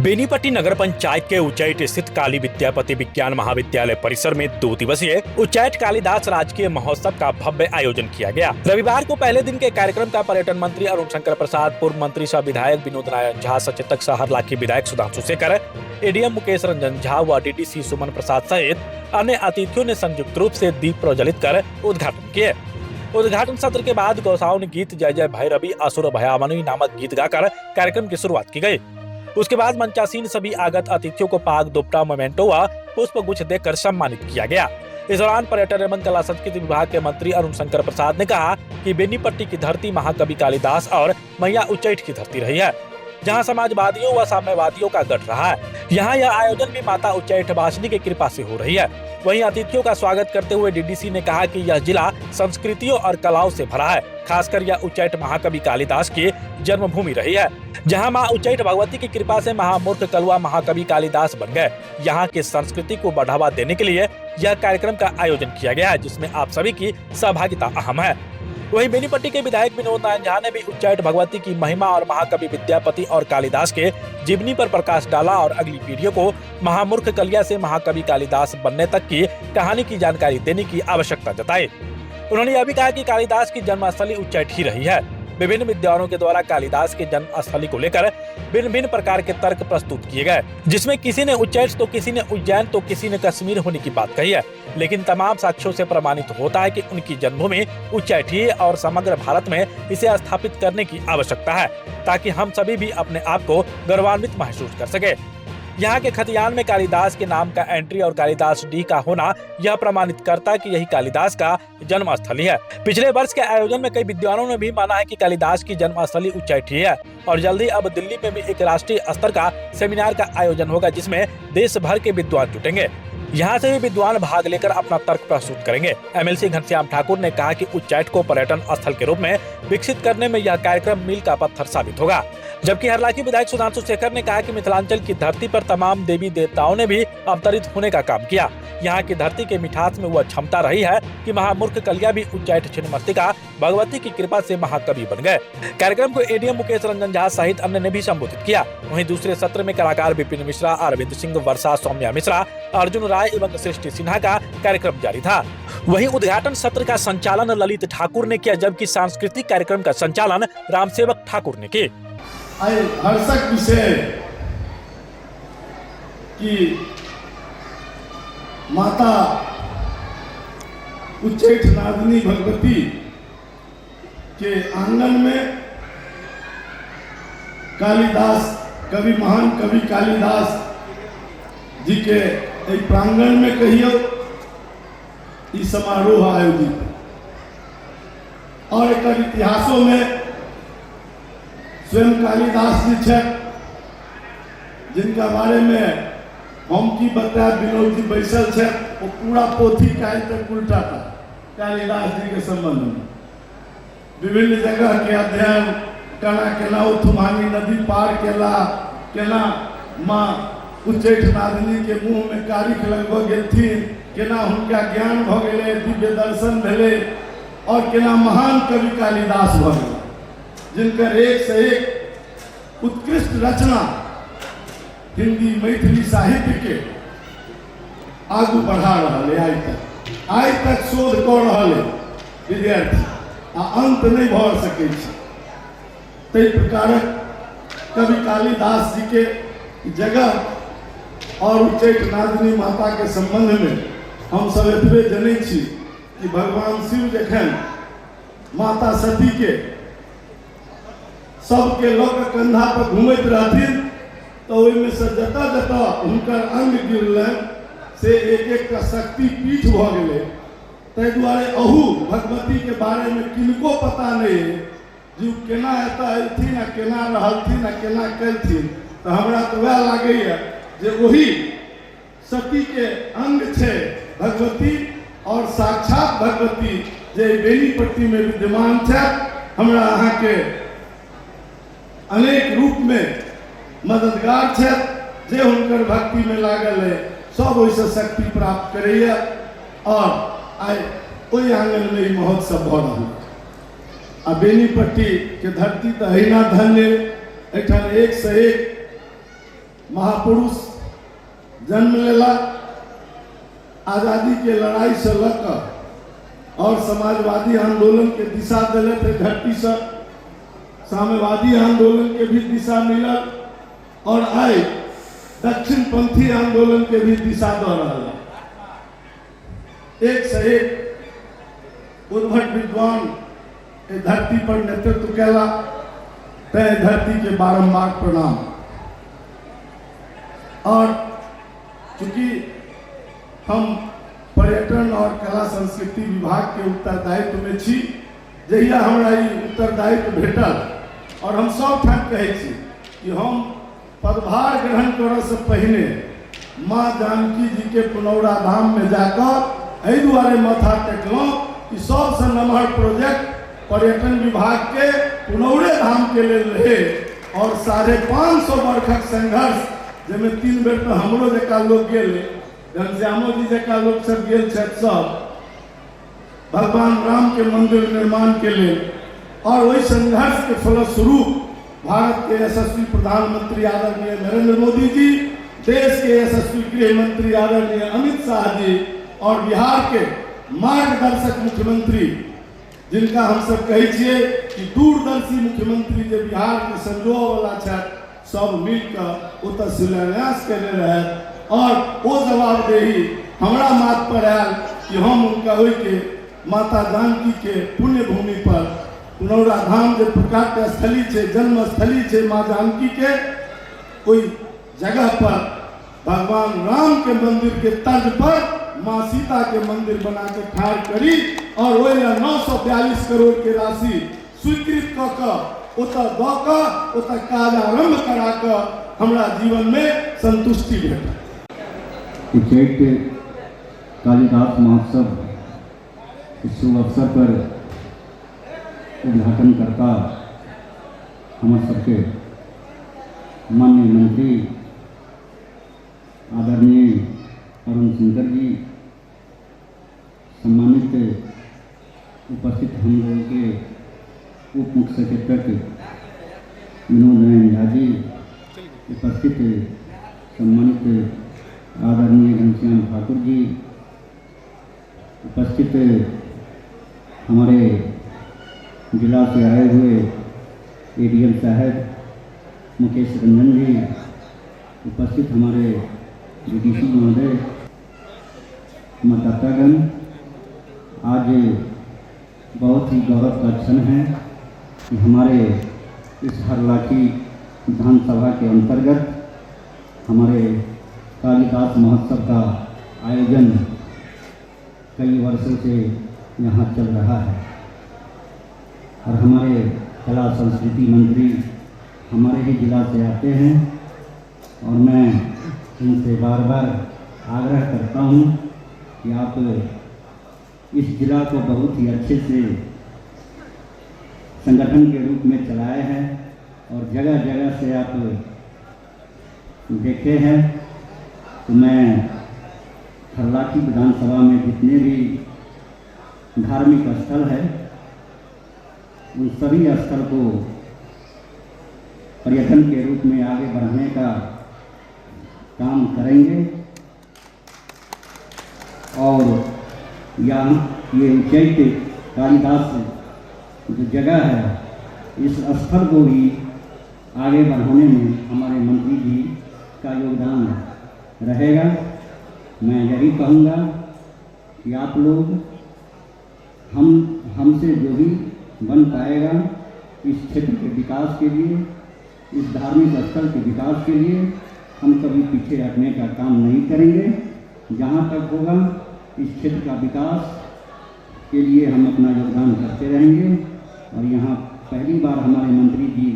बेनीपट्टी नगर पंचायत के उच्चैठ स्थित काली विद्यापति विज्ञान महाविद्यालय परिसर में 2 दिवसीय उच्चैठ कालिदास राजकीय महोत्सव का भव्य आयोजन किया गया। रविवार को पहले दिन के कार्यक्रम का पर्यटन मंत्री अरुण शंकर प्रसाद, पूर्व मंत्री सह विधायक विनोद नारायण झा, सचेतक सह हरलाखी विधायक सुधांशु शेखर, एडीएम मुकेश रंजन झा व डीडीसी सुमन प्रसाद सहित अन्य अतिथियों ने संयुक्त रूप से दीप प्रज्वलित कर उद्घाटन किए। उद्घाटन सत्र के बाद गौसाउन गीत जय जय भैरवी असुर भयामनी नामक गीत गाकर कार्यक्रम की शुरुआत की गई। उसके बाद मंचासीन सभी आगत अतिथियों को पाग दुपट्टा, मोमेंटो व पुष्प गुच्छ देकर सम्मानित किया गया। इस दौरान पर्यटन एवं कला संस्कृति विभाग के मंत्री अरुण शंकर प्रसाद ने कहा कि बेनीपट्टी की धरती महाकवि कालिदास और मैया उच्चैठ की धरती रही है, जहां समाजवादियों व साम्यवादियों का गढ़ रहा है। यहाँ यह आयोजन भी माता उच्चैठ वासिनी की कृपा से हो रही है। वहीं अतिथियों का स्वागत करते हुए डीडीसी ने कहा कि यह जिला संस्कृतियों और कलाओं से भरा है। खासकर यह उच्चैठ महाकवि कालिदास की जन्मभूमि रही है, जहां मां उच्चैठ भगवती की कृपा से महामूर्ख कलवा महाकवि कालिदास बन गए। यहाँ की संस्कृति को बढ़ावा देने के लिए यह कार्यक्रम का आयोजन किया गया है, जिसमें आप सभी की सहभागिता अहम है। वहीं बेनीपट्टी के विधायक विनोद नारायण झा ने भी उच्चैठ भगवती की महिमा और महाकवि विद्यापति और कालिदास के जीवनी पर प्रकाश डाला और अगली पीढ़ियों को महामूर्ख कलिया से महाकवि कालिदास बनने तक की कहानी की जानकारी देने की आवश्यकता जताई। उन्होंने यह भी कहा कि कालिदास की जन्मस्थली उच्चैठ ही रही है। विभिन्न विद्वानों के द्वारा कालिदास के जन्मस्थली को लेकर भिन्न भिन्न प्रकार के तर्क प्रस्तुत किए गए, जिसमें किसी ने उच्चैठ तो किसी ने उज्जैन तो किसी ने कश्मीर होने की बात कही है, लेकिन तमाम साक्ष्यों से प्रमाणित होता है कि उनकी जन्मभूमि उच्चैठ ही है और समग्र भारत में इसे स्थापित करने की आवश्यकता है, ताकि हम सभी भी अपने आप को गौरवान्वित महसूस कर सके। यहाँ के खतियान में कालिदास के नाम का एंट्री और कालिदास डी का होना यह प्रमाणित करता है कि यही कालिदास का जन्मस्थली है। पिछले वर्ष के आयोजन में कई विद्वानों ने भी माना है कि कालिदास की जन्मस्थली उच्चैठ ही है और जल्दी अब दिल्ली में भी एक राष्ट्रीय स्तर का सेमिनार का आयोजन होगा, जिसमें देश भर के विद्वान जुटेंगे। यहाँ से भी विद्वान भाग लेकर अपना तर्क प्रस्तुत करेंगे। एमएलसी घनश्याम ठाकुर ने कहा कि उच्चैठ को पर्यटन स्थल के रूप में विकसित करने में यह कार्यक्रम मील का पत्थर साबित होगा। जबकि हरलाखी विधायक सुधांशु शेखर ने कहा कि मिथिलांचल की धरती पर तमाम देवी देवताओं ने भी अवतरित होने का काम किया। यहाँ की धरती के मिठास में वह क्षमता रही है कि महामूर्ख कलिया भी उच्चैठ छिन्नमस्तिका भगवती की कृपा से महाकवि बन गए। कार्यक्रम को एडीएम मुकेश रंजन झा सहित अन्य ने भी संबोधित किया। वहीं दूसरे सत्र में कलाकार विपिन मिश्रा, अरविंद सिंह, वर्षा, सौम्या मिश्रा, अर्जुन राय एवं सृष्टि सिन्हा का कार्यक्रम जारी था। वहीं उद्घाटन सत्र का संचालन ललित ठाकुर ने किया, जबकि सांस्कृतिक कार्यक्रम का संचालन रामसेवक ठाकुर ने किया। हर्षक विषय कि माता उच्चैठ नादिनी भगवती के आंगन में कालिदास कवि, महान कवि कालिदास जी के एक प्रांगण में कहियो इस समारोह आयोजित और एक इतिहासों में स्वयं कालिदास जी छे, जिनका बारे में हम की बता विनोद जी बैसल छे, वो पूरा पोथी काल तक उल्टा था कालिदास जी के संबंध में। विभिन्न जगह के अध्ययन केना उथुमानी नदी पार केना माँ उच्चैठ नादिनी के मुँह में कारिख लगभग गेलथिन, केना हुनका ज्ञान भ गेलै, दिव्य दर्शन भेलै और केना महान कवि कालिदास भ गेलै, जिनकर एक से एक उत्कृष्ट रचना हिंदी मैथिली साहित्य के आगू बढ़ा रहा है। आइ तक शोध कर रहा है विद्यार्थी आ अंत नहीं भर सके। तै प्रकारक कवि कालिदास जी के जगह और उच्चैठ नादिनी माता के संबंध में हम सब एतबे जनै छी कि भगवान शिव जखन माता सती के सबके लोक कंधा पर घूमत रहथिन तो ओहिमे से जता जता हुनकर अंग गिरलन से एक एक का शक्ति पीठ भ गेलै। ताहि दुआरे अहू भगवती के बारे में किनको पता नहीं है जे केना एतऽ अयथिन आ केना रहलथिन आ केना कलथिन। तो हमरा तो वह लागैए जे वही सती के अंग छे भगवती और साक्षात भगवती जे बेनीपट्टी में विद्यमान छे। हमरा अहाँ के अनेक रूप में मददगार छे, जे हुनकर भक्ति में लागल है सब ओइसे शक्ति प्राप्त करैए और आइ ओहि आंगन में ही महोत्सव भ रहल। आ बेनीपट्टी के धरती तो अहिना धन्य, एठाम एक से एक महापुरुष जन्म लेला, आज़ादी के लड़ाई से लड़कर और समाजवादी आंदोलन के दिशा दिले थे धरती से, साम्यवादी आंदोलन के भी दिशा मिलल और आए दक्षिणपंथी आंदोलन के भी दिशा दे रहा है। एक से एक उद्भट विद्वान धरती पर नेतृत्व कैला, तय धरती के बारंबार प्रणाम। और चूंकि हम पर्यटन और कला संस्कृति विभाग के उत्तरदायित्व में छी, जहिया हमरा ई उत्तरदायित्व भेटल और हम सब ठाम कहै छी कि हम पदभार ग्रहण करऽ से पहिने माँ जानकी जी के पुनौरा धाम में जाकर एहि दुआरे माथा टेकलहुँ कि सबसे नमहर प्रोजेक्ट पर्यटन विभाग के पुनौरे धाम के लेल रहे और 550 वर्षक संघर्ष, जिसमें 3 बेर तो हमरो जका लोग गेल, घनश्यामो जी जका लोग सब गेल छथि, सब भगवान राम के मंदिर निर्माण के लिए। और वही संघर्ष के फलस्वरूप भारत के यशस्वी प्रधानमंत्री आदरणीय नरेंद्र मोदी जी, देश के यशस्वी गृह मंत्री आदरणीय अमित शाह जी और बिहार के मार्गदर्शक मुख्यमंत्री, जिनका हम सब कहे छिए कि दूरदर्शी मुख्यमंत्री जो बिहार के संजोग वाला छथि, सब मिलकर ओतऽ शिलान्यास कैले रहे और वो जवाबदेही हमरा माथ पर आयल कि हम उनका होई के माता जानकी के पुण्य भूमि पर पुनौरा धाम जो प्रकाट्य स्थली है, जन्म स्थली है माँ जानकी के, कोई जगह पर भगवान राम के मंदिर के तर्ज पर माँ सीता के मंदिर बना के ठाड़ करी और वही 942 करोड़ के राशि स्वीकृत कऽ ओतऽ दऽ कऽ ओतऽ काज आरम्भ करा कऽ हमरा जीवन में संतुष्टि भेटल। उच्चैठ कालिदास महोत्सव इस शुभ अवसर पर उद्घाटन करता हमारे सबके माननीय मंत्री आदरणीय अरुण शंकर जी, सम्मानित उपस्थित हम लोगों के उप मुख्य सचेतक विनोद नारायण झा जी, उपस्थित सम्मानित आदरणीय घनश्याम ठाकुर जी, उपस्थित हमारे जिला से आए हुए एडीएम साहब मुकेश रंजन जी, उपस्थित हमारे डीडीसी महोदय, मतदातागण, आज बहुत ही गौरव का क्षण है कि हमारे इस हरलाठी विधानसभा के अंतर्गत हमारे कालिदास महोत्सव का आयोजन कई वर्षों से यहाँ चल रहा है और हमारे कला संस्कृति मंत्री हमारे ही जिला से आते हैं और मैं उनसे बार बार आग्रह करता हूँ कि आप इस जिला को बहुत ही अच्छे से संगठन के रूप में चलाए हैं और जगह जगह से आप देखे हैं। तो मैं हरलाठी विधानसभा में जितने भी धार्मिक स्थल है उन सभी स्थल को पर्यटन के रूप में आगे बढ़ाने का काम करेंगे और यहाँ ये उच्चैठ कालिदास जो जगह है इस स्थल को भी आगे बढ़ाने में हमारे मंत्री जी का योगदान रहेगा। मैं यही कहूँगा कि आप लोग हमसे जो भी बन पाएगा इस क्षेत्र के विकास के लिए, इस धार्मिक स्थल के विकास के लिए हम कभी पीछे हटने का काम नहीं करेंगे। जहाँ तक होगा इस क्षेत्र का विकास के लिए हम अपना योगदान करते रहेंगे। और यहाँ पहली बार हमारे मंत्री जी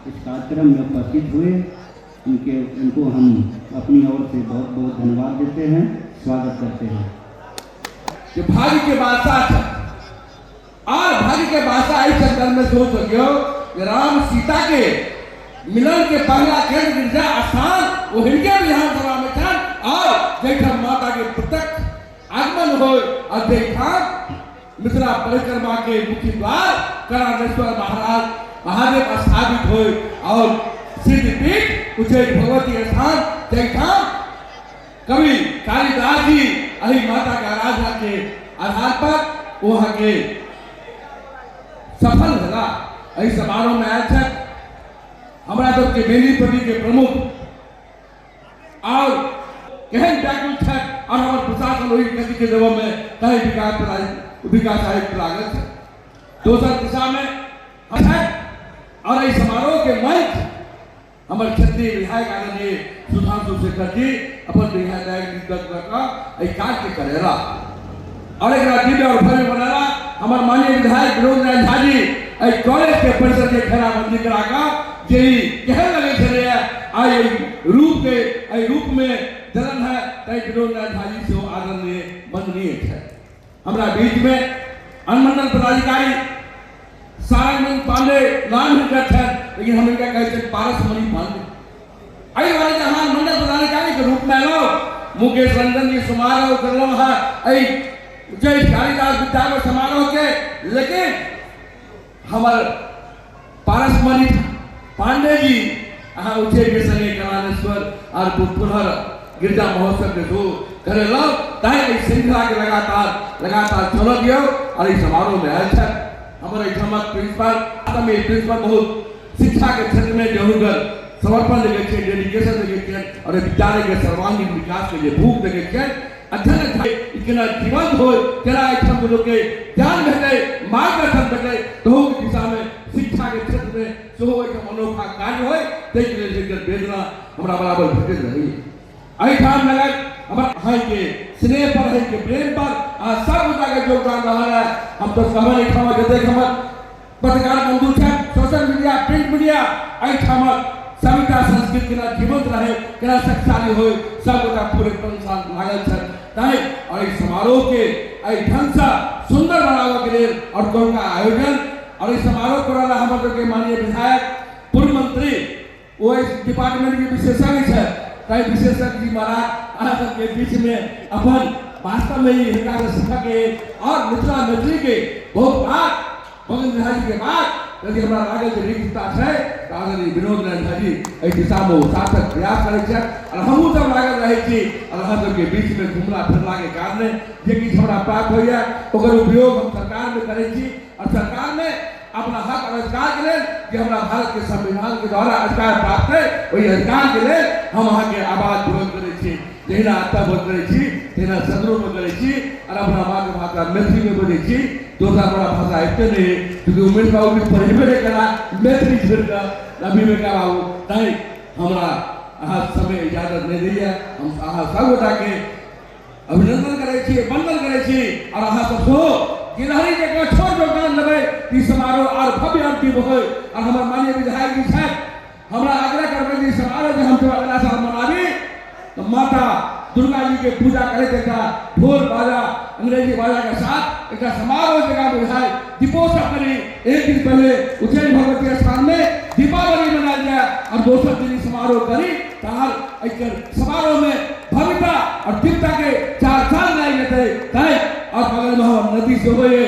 इस कार्यक्रम में उपस्थित हुए, उनको हम अपनी ओर से बहुत बहुत धन्यवाद देते हैं, स्वागत करते हैं। कि भाग्य के बादशाह और भाग्य के बादशाह इस संदर्भ में सोच सकियो कि राम सीता के मिलन के पहला केंद्र गिरजा स्थान वो हिनके विधानसभा में था और जैठा माता के प्रत्यक्ष आगमन हो और देखा मिथिला परिक्रमा के मुख्य द्वार करानेश्वर महाराज महादेव स्थापित हो और सिद्धपीठ उच्चैठ भगवती स्थान जयठाम कवि कालिदास जी अही माता के आराधना के आधार पर वहाँ के सफल होला। एहि समारोह में आयल छथि हमरा सबके बेनीपट्टी के प्रमुख और केहन व्याकुल छथि और हमर प्रशासन ओहि गति के देबऽ में कहीं विकास आयुक्त लागल छै। दोसर दिशा में और एहि समारोह के मंच हमर क्षेत्रीय विधायक आदरणीय सुधांशु शेखर जी अपन विधायक एहि काज के करेला और एक दिव्य और भव्य बनाला। हमार माननीय विधायक विनोद नारायण झा जी एहि कॉलेज के परिसर के घेराबंदी करा कर जे केहन लगे छले आई रूप में जलन है तै विनोद नारायण झा जी से आदरणीय वंदनीय है। हमरा बीच में अनुमंडल पदाधिकारी सारंगमणि पांडे नाम हिनकर है, लेकिन हम इनका कहते हैं पारसमणि पांडे। आई वाले जहां मंडल पदाधिकारी के रूप में लो मुकेश रंजन जी समारोह कर लो है आई उच्चैठ कालिदास विद्यालय समारोह के, लेकिन हमार पारसमणि पांडे जी अहाँ उच्चैठ के संगे कलानेश्वर और पुनः गिरजा महोत्सव के शो करे लो ताकि श्रृंखला के लगातार चलो दियो और इस समारोह में आयल है हमारे ठमक प्रिंसिपल बहुत शिक्षा के क्षेत्र में जरूर समर्पण लगे थे, डेडिकेशन लगे थे और विद्यालय के सर्वांगीण विकास के लिए भूख लगे थे। अध्ययन इतना जीवंत हो केना एठम लोग के ज्ञान भेटे मार्गदर्शन भेटे तो दिशा में शिक्षा के क्षेत्र में सेहो एक अनोखा कार्य होय तै के लिए वेदना हमरा बराबर भेटैत रही। एठाम लगत हमर भाई के स्नेह पर है के प्रेम पर आ सब मुद्दा के योगदान रहल है। हम तो कहबे एठाम जते हमर पत्रकार बंधु छै सोशल मीडिया प्रिंट मीडिया एठाम सविता संस्कृत केना जीवंत रहे केना शक्तिशाली हो सब गोटा पूरे संसार लागल छै ताई और इस समारोह के आई ढंग से सुंदर बनावे के लिए और कोन का आयोजन और इस समारोह कराला हमर के माननीय विधायक पूर्व मंत्री वो इस डिपार्टमेंट के विशेषज्ञ है ताई विशेषज्ञ जी महाराज आ सब के बीच में अपन वास्तव में ही हिंदा शिक्षा के और मिथिला मैथिली के बहुत बात भगन विधायक के बाद यदि हमारा आगे जो रिक्तता है आदरणीय विनोद नारायण झा जी एहि दिशा में सार्थक प्रयास करै छै और हमहूँ सब लागल रहै छी और अहाँ सबके बीच में घुमला फिरला के कारणे जे किछु हमरा प्राप्त होइए ओकर उपयोग हम सरकार में करै छी और सरकार में अपना हक और अधिकार के लिए कि हमरा भारत के संविधान के द्वारा अधिकार प्राप्त है वही अधिकार के लिए हम अहाँ के आवाज बुलंद करै छी जहिना आत्ता बोल करै छी तहिना सदरो में करै छी और अपना मातृभाषा मैथिली में बोलै छी। दूसरा बड़ा भाषा इतने नहीं क्योंकि उमेश बाबू भी पढ़े नहीं करा मैथिली छोड़कर अभी में क्या बाबू ताई हमरा अहाँ समय इजाजत नहीं दी है। हम अहाँ सब गोटा के अभिनंदन करे छी वंदन करे छी और अहाँ सब सो गिलहरी के छोट योगदान लेबै ई समारोह और भव्य अंतिम होय और हमर माननीय विधायक जी छथि हमरा आग्रह करबै जे समारोह जे हम सब अगला साल मनाबी तो माता दुर्गा जी के पूजा करे देखा ढोल बाजा अंग्रेजी बाजा के साथ एक समारोह जगह बुझाए दीपोत्सव करी। एक दिन पहले उज्जैन भगवती स्थान में दीपावली मनाया गया और दूसरे दिन समारोह करी तार एक समारोह में भव्यता और दिव्यता के चार चांद लाई गए थे और बगल में हम नदी से हुए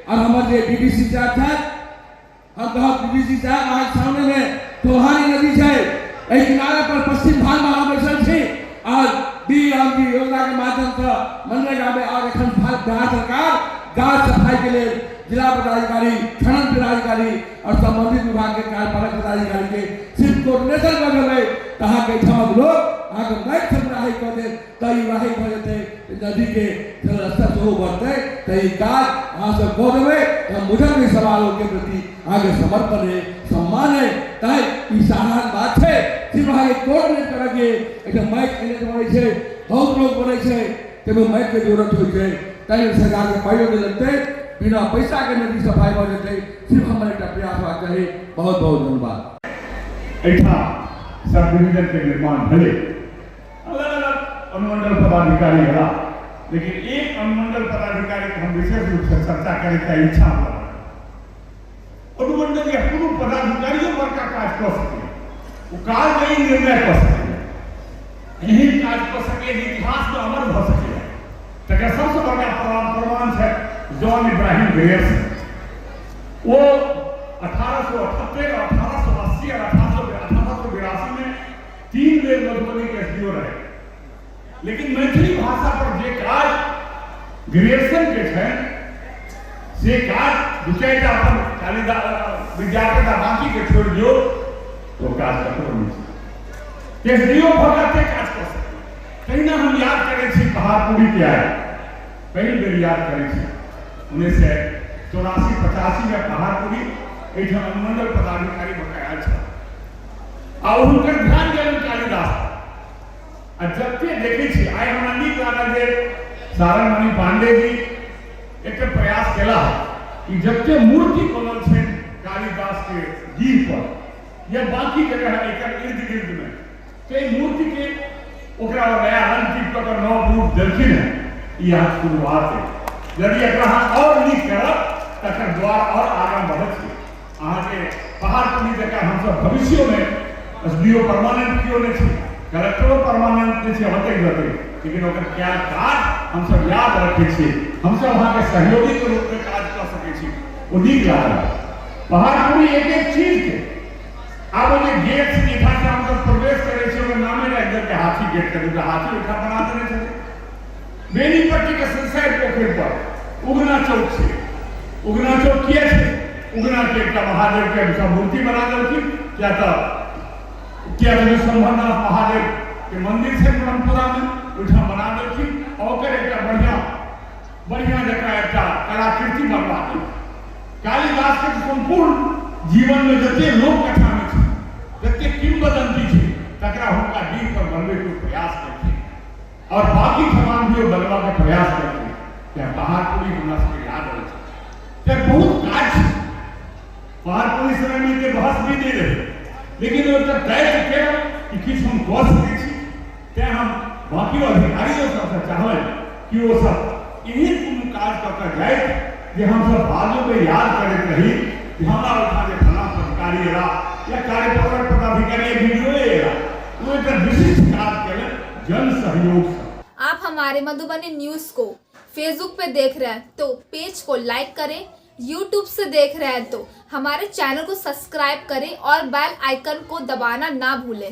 और हमारे डीडीसी साहब थे हम कहा डीडीसी साहब आज सामने में तोहारी नदी है एक किनारे पर पश्चिम भाग में हम बैठल थे आज बीआरडी योजना के माध्यम से मनरेगा में और एखन बिहार सरकार गांव सफाई के लिए जिला पदाधिकारी खनन पदाधिकारी और संबंधित विभाग के कार्यपालक पदाधिकारी के सिर्फ कोऑर्डिनेशन कर रहे कहा के ठमक लोग आगे मैच चल रहा है कहते तई वाही हो जाते नदी के जलस्तर से बढ़ते तई काज अहाँ सब कह देवे हम मुझे भी सवालों के प्रति आगे समर्पण है सम्मान है ताई ई साधारण बात है सिर्फ आगे कोऑर्डिनेट करके एक मैच खेले बने छे बहुत लोग बने छे तब मैच के जरूरत होय छे ताई सरकार के पाइयो दे लगते बिना पैसा के नदी सफाई हो जाते सिर्फ हमारे एक प्रयास होना चाहिए। बहुत बहुत धन्यवाद। ऐठा सब डिवीजन के निर्माण भले अलग अलग अनुमंडल पदाधिकारी रहा लेकिन एक अनुमंडल पदाधिकारी के हम विशेष रूप से चर्चा करे के इच्छा हो अनुमंडल या पूर्व पदाधिकारियों पर का काज कर सके वो काज नहीं निर्णय कर सके यही काज कर सके इतिहास में अमर हो सके तक सबसे बड़ा प्रमाण है जॉन इब्राहिम ग्रेयर्स वो 1878 1880 और 1882 में लेकिन मैथिली भाषा पर जे काज ग्रेजुएशन के छनि से काज दू चारिटा अपन कालिदास विद्यापति आ बाकी के छोड़ि दियौ तो काज ककरो नहीं छै। केसरियो भगते काज कऽ सकैए। तहिना हम याद करै छी पहाड़पुरी के आय पहिल बेर याद करै छी 1984-85 में पहाड़पुरी एहिठाम अनुमंडल पदाधिकारी भऽ आयल छल आ हुनकर ध्यान गेलनि कालिदास आ जते देखै छी आइ हमरा नीक लागल जे सारंगमणि पांडे जी एक प्रयास केला कि जते मूर्ति बनल छै कालिदास के गिर पर या बाकी जगह एकर इर्द गिर्द में ते मूर्ति के ओकरा नया रंग टिप कर नव रूप देलखिन है। यह शुरुआत है। यदि एकरा और नीक करब तकर द्वार और आगे बढ़त छै। अहाँ के पहाड़पुरी जकाँ हम सब भविष्य में एसडीओ परमानेंट कियो नहीं छै, कलेक्टरो परमानेंट नहीं छै, होते जते लेकिन ओकर क्या काज हम सब याद रखे छी, हम सब वहां के सहयोगी के रूप में काज कर सके छी। वो नीक लागल। पहाड़पुरी एक एक चीज के आब जे गेट से इठा से हम सब प्रवेश करे छी ओकर नामे राख दे के हाथी गेट कर दे, हाथी उठा बना देने छै। बेनीपट्टी के संसार पोखर पर उगना चौक छै। उगना चौक किया छै? उगना के एकटा महादेव के सब मूर्ति बना देलखिन। क्या संभरनाथ महादेव के मंदिर छै ब्रह्मपुरा में, उठा बना देलखिन और ओकर एकटा बढ़िया जकरा एकटा कलाकृति बनवा देलखिन। कालिदास के संपूर्ण जीवन में जते लोक कथा में छै, जते किंवदंती छै, तकरा हुनका डीह पर बनबे के प्रयास केलखिन और बाकी ठमान भी बनवा के प्रयास केलखिन। क्या पहाड़पुरी हमरा सबके याद रहै छै। ते बहुत काज छै। पहाड़पुरी समय में जे बहस भी नहीं रहे, लेकिन ओकर तय के कि किछु हम कऽ सकै छी। ते हम बाकी अधिकारियों सबसे चाहबै कि वो सब एहन कोनो काज कऽ कऽ जाए जे हम सब बादो में याद करैत रही कि हमरा ओठा जे फलां अधिकारी एला या कार्यपालक पदाधिकारी वीडियो एला वो एक विशिष्ट काज केले जन सहयोग से। आप हमारे मधुबनी न्यूज को फेसबुक पे देख रहे हैं तो पेज को लाइक करें, यूट्यूब से देख रहे हैं तो हमारे चैनल को सब्सक्राइब करें और बेल आइकन को दबाना ना भूलें।